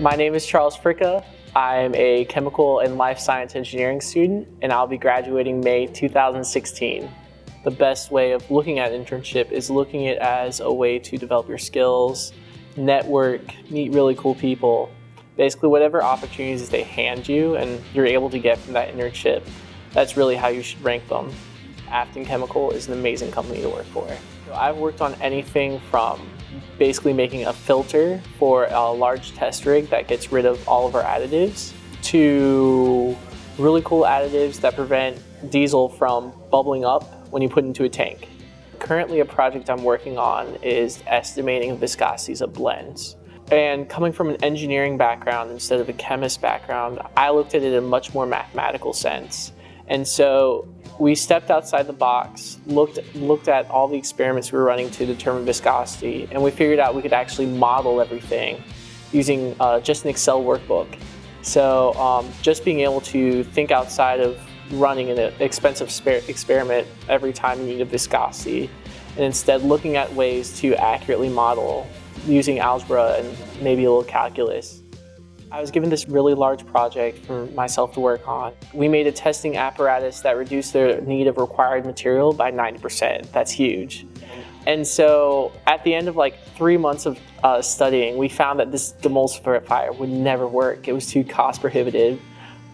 My name is Charles Fricke. I'm a chemical and life science engineering student, and I'll be graduating May 2016. The best way of looking at internship is looking at it as a way to develop your skills, network, meet really cool people. Basically, whatever opportunities they hand you and you're able to get from that internship, that's really how you should rank them. Afton Chemical is an amazing company to work for. So I've worked on anything from basically making a filter for a large test rig that gets rid of all of our additives, to really cool additives that prevent diesel from bubbling up when you put it into a tank. Currently, a project I'm working on is estimating viscosities of blends. And coming from an engineering background instead of a chemist background, I looked at it in a much more mathematical sense. And so we stepped outside the box, looked at all the experiments we were running to determine viscosity, and we figured out we could actually model everything using just an Excel workbook. So just being able to think outside of running an expensive experiment every time you need a viscosity, and instead looking at ways to accurately model using algebra and maybe a little calculus. I was given this really large project for myself to work on. We made a testing apparatus that reduced the need of required material by 90%. That's huge. And so at the end of like 3 months of studying, we found that this demulsifier would never work. It was too cost prohibitive.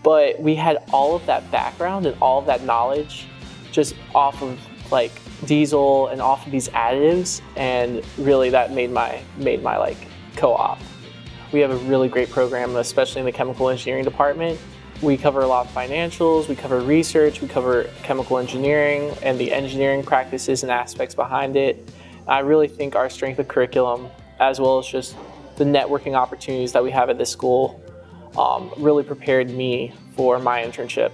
But we had all of that background and all of that knowledge just off of like diesel and off of these additives, and really that made my like co-op. We have a really great program, especially in the chemical engineering department. We cover a lot of financials, we cover research, we cover chemical engineering and the engineering practices and aspects behind it. I really think our strength of curriculum, as well as just the networking opportunities that we have at this school, really prepared me for my internship.